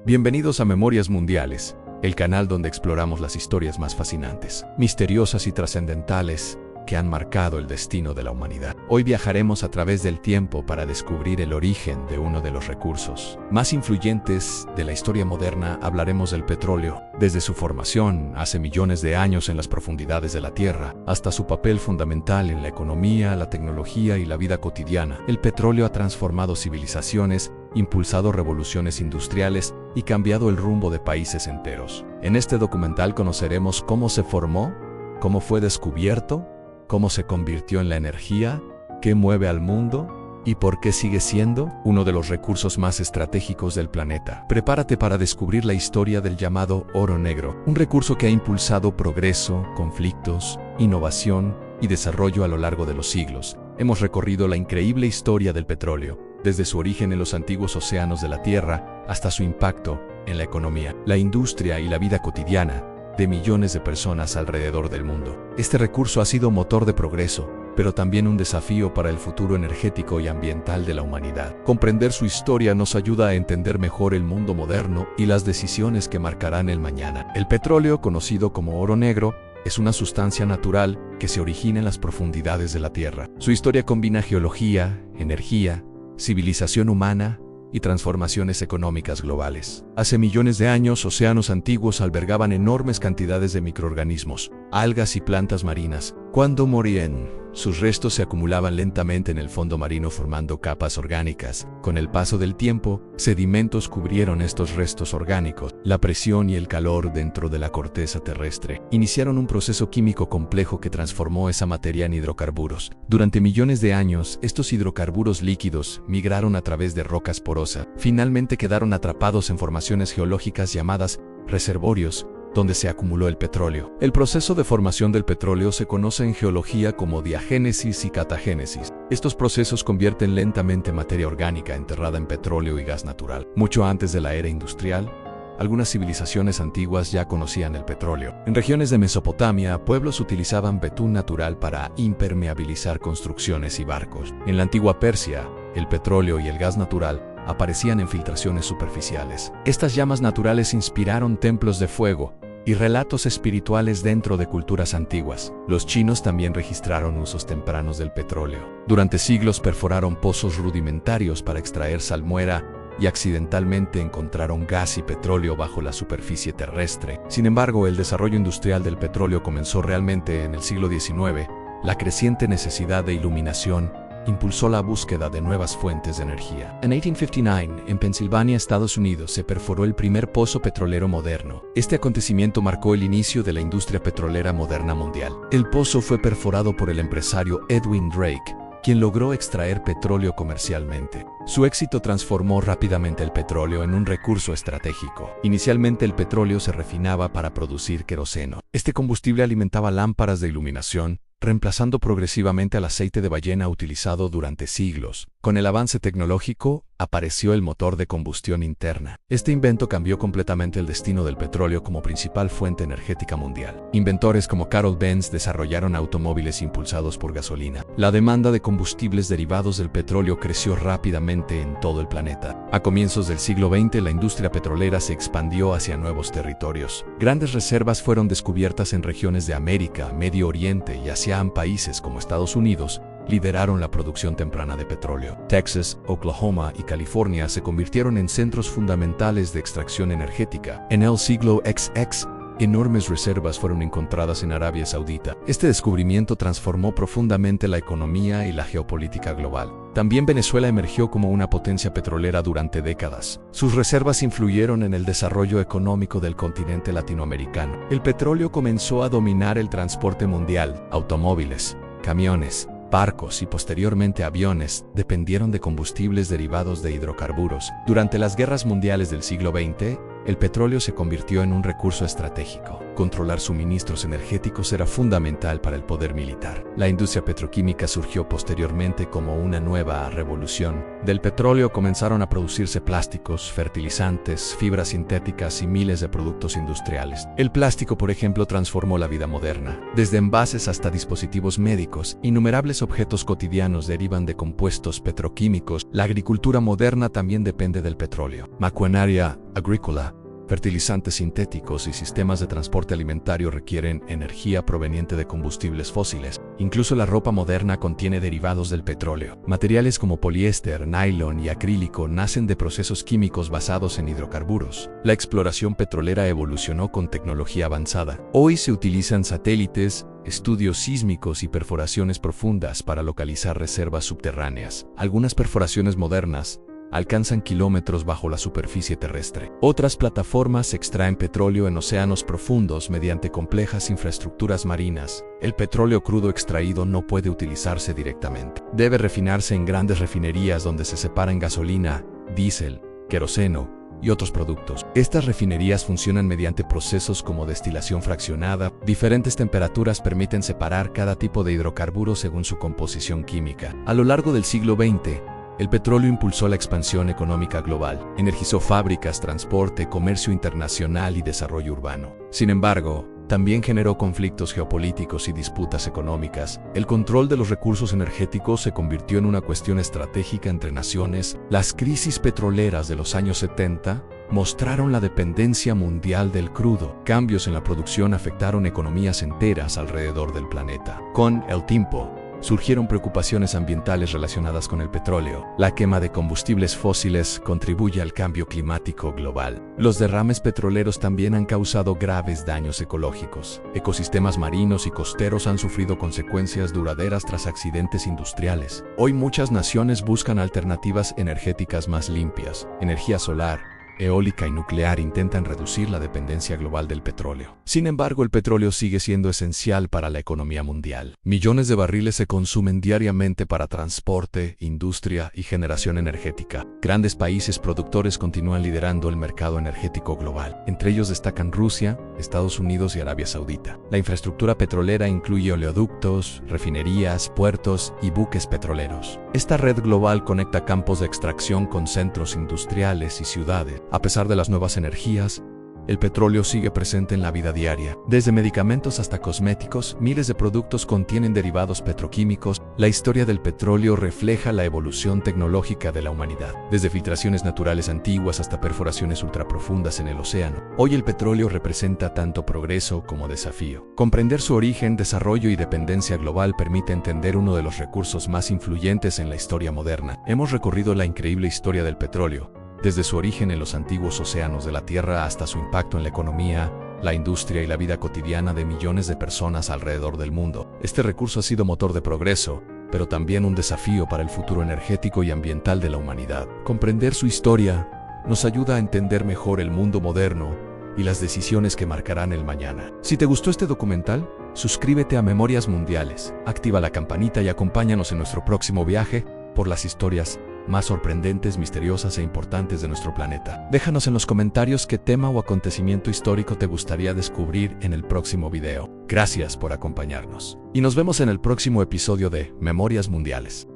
Bienvenidos a Memorias Mundiales, el canal donde exploramos las historias más fascinantes, misteriosas y trascendentales que han marcado el destino de la humanidad. Hoy viajaremos a través del tiempo para descubrir el origen de uno de los recursos más influyentes de la historia moderna. Hablaremos del petróleo, desde su formación hace millones de años en las profundidades de la Tierra, hasta su papel fundamental en la economía, la tecnología y la vida cotidiana. El petróleo ha transformado civilizaciones, impulsado revoluciones industriales y cambiado el rumbo de países enteros. En este documental conoceremos cómo se formó, cómo fue descubierto, cómo se convirtió en la energía, qué mueve al mundo y por qué sigue siendo uno de los recursos más estratégicos del planeta. Prepárate para descubrir la historia del llamado oro negro, un recurso que ha impulsado progreso, conflictos, innovación y desarrollo a lo largo de los siglos. Hemos recorrido la increíble historia del petróleo, desde su origen en los antiguos océanos de la Tierra hasta su impacto en la economía, la industria y la vida cotidiana de millones de personas alrededor del mundo. Este recurso ha sido motor de progreso, pero también un desafío para el futuro energético y ambiental de la humanidad. Comprender su historia nos ayuda a entender mejor el mundo moderno y las decisiones que marcarán el mañana. El petróleo, conocido como oro negro, es una sustancia natural que se origina en las profundidades de la Tierra. Su historia combina geología, energía, civilización humana y transformaciones económicas globales. Hace millones de años, océanos antiguos albergaban enormes cantidades de microorganismos, algas y plantas marinas. Cuando morían, sus restos se acumulaban lentamente en el fondo marino formando capas orgánicas. Con el paso del tiempo, sedimentos cubrieron estos restos orgánicos. La presión y el calor dentro de la corteza terrestre iniciaron un proceso químico complejo que transformó esa materia en hidrocarburos. Durante millones de años, estos hidrocarburos líquidos migraron a través de rocas porosas. Finalmente quedaron atrapados en formaciones geológicas llamadas reservorios, donde se acumuló el petróleo. El proceso de formación del petróleo se conoce en geología como diagénesis y catagénesis. Estos procesos convierten lentamente materia orgánica enterrada en petróleo y gas natural. Mucho antes de la era industrial, algunas civilizaciones antiguas ya conocían el petróleo. En regiones de Mesopotamia, pueblos utilizaban betún natural para impermeabilizar construcciones y barcos. En la antigua Persia, el petróleo y el gas natural aparecían en filtraciones superficiales. Estas llamas naturales inspiraron templos de fuego y relatos espirituales dentro de culturas antiguas. Los chinos también registraron usos tempranos del petróleo. Durante siglos perforaron pozos rudimentarios para extraer salmuera y accidentalmente encontraron gas y petróleo bajo la superficie terrestre. Sin embargo, el desarrollo industrial del petróleo comenzó realmente en el siglo XIX. La creciente necesidad de iluminación impulsó la búsqueda de nuevas fuentes de energía. En 1859, en Pensilvania, Estados Unidos, se perforó el primer pozo petrolero moderno. Este acontecimiento marcó el inicio de la industria petrolera moderna mundial. El pozo fue perforado por el empresario Edwin Drake, quien logró extraer petróleo comercialmente. Su éxito transformó rápidamente el petróleo en un recurso estratégico. Inicialmente el petróleo se refinaba para producir queroseno. Este combustible alimentaba lámparas de iluminación, reemplazando progresivamente al aceite de ballena utilizado durante siglos. Con el avance tecnológico, apareció el motor de combustión interna. Este invento cambió completamente el destino del petróleo como principal fuente energética mundial. Inventores como Carroll Benz desarrollaron automóviles impulsados por gasolina. La demanda de combustibles derivados del petróleo creció rápidamente en todo el planeta. A comienzos del siglo XX, la industria petrolera se expandió hacia nuevos territorios. Grandes reservas fueron descubiertas en regiones de América, Medio Oriente y Asia. Países como Estados Unidos lideraron la producción temprana de petróleo. Texas, Oklahoma y California se convirtieron en centros fundamentales de extracción energética. En el siglo XX, enormes reservas fueron encontradas en Arabia Saudita. Este descubrimiento transformó profundamente la economía y la geopolítica global. También Venezuela emergió como una potencia petrolera durante décadas. Sus reservas influyeron en el desarrollo económico del continente latinoamericano. El petróleo comenzó a dominar el transporte mundial. Automóviles, camiones, barcos y posteriormente aviones dependieron de combustibles derivados de hidrocarburos. Durante las guerras mundiales del siglo XX, el petróleo se convirtió en un recurso estratégico. Controlar suministros energéticos era fundamental para el poder militar. La industria petroquímica surgió posteriormente como una nueva revolución. Del petróleo comenzaron a producirse plásticos, fertilizantes, fibras sintéticas y miles de productos industriales. El plástico, por ejemplo, transformó la vida moderna. Desde envases hasta dispositivos médicos, innumerables objetos cotidianos derivan de compuestos petroquímicos. La agricultura moderna también depende del petróleo. Maquinaria agrícola, fertilizantes sintéticos y sistemas de transporte alimentario requieren energía proveniente de combustibles fósiles. Incluso la ropa moderna contiene derivados del petróleo. Materiales como poliéster, nylon y acrílico nacen de procesos químicos basados en hidrocarburos. La exploración petrolera evolucionó con tecnología avanzada. Hoy se utilizan satélites, estudios sísmicos y perforaciones profundas para localizar reservas subterráneas. Algunas perforaciones modernas alcanzan kilómetros bajo la superficie terrestre. Otras plataformas extraen petróleo en océanos profundos mediante complejas infraestructuras marinas. El petróleo crudo extraído no puede utilizarse directamente. Debe refinarse en grandes refinerías donde se separan gasolina, diésel, queroseno y otros productos. Estas refinerías funcionan mediante procesos como destilación fraccionada. Diferentes temperaturas permiten separar cada tipo de hidrocarburo según su composición química. A lo largo del siglo XX, el petróleo impulsó la expansión económica global, energizó fábricas, transporte, comercio internacional y desarrollo urbano. Sin embargo, también generó conflictos geopolíticos y disputas económicas. El control de los recursos energéticos se convirtió en una cuestión estratégica entre naciones. Las crisis petroleras de los años 70 mostraron la dependencia mundial del crudo. Cambios en la producción afectaron economías enteras alrededor del planeta. Con el tiempo, surgieron preocupaciones ambientales relacionadas con el petróleo. La quema de combustibles fósiles contribuye al cambio climático global. Los derrames petroleros también han causado graves daños ecológicos. Ecosistemas marinos y costeros han sufrido consecuencias duraderas tras accidentes industriales. Hoy muchas naciones buscan alternativas energéticas más limpias. Energía solar, eólica y nuclear intentan reducir la dependencia global del petróleo. Sin embargo, el petróleo sigue siendo esencial para la economía mundial. Millones de barriles se consumen diariamente para transporte, industria y generación energética. Grandes países productores continúan liderando el mercado energético global. Entre ellos destacan Rusia, Estados Unidos y Arabia Saudita. La infraestructura petrolera incluye oleoductos, refinerías, puertos y buques petroleros. Esta red global conecta campos de extracción con centros industriales y ciudades. A pesar de las nuevas energías, el petróleo sigue presente en la vida diaria. Desde medicamentos hasta cosméticos, miles de productos contienen derivados petroquímicos. La historia del petróleo refleja la evolución tecnológica de la humanidad. Desde filtraciones naturales antiguas hasta perforaciones ultraprofundas en el océano. Hoy el petróleo representa tanto progreso como desafío. Comprender su origen, desarrollo y dependencia global permite entender uno de los recursos más influyentes en la historia moderna. Hemos recorrido la increíble historia del petróleo, desde su origen en los antiguos océanos de la Tierra hasta su impacto en la economía, la industria y la vida cotidiana de millones de personas alrededor del mundo. Este recurso ha sido motor de progreso, pero también un desafío para el futuro energético y ambiental de la humanidad. Comprender su historia nos ayuda a entender mejor el mundo moderno y las decisiones que marcarán el mañana. Si te gustó este documental, suscríbete a Memorias Mundiales, activa la campanita y acompáñanos en nuestro próximo viaje por las historias más sorprendentes, misteriosas e importantes de nuestro planeta. Déjanos en los comentarios qué tema o acontecimiento histórico te gustaría descubrir en el próximo video. Gracias por acompañarnos. Y nos vemos en el próximo episodio de Memorias Mundiales.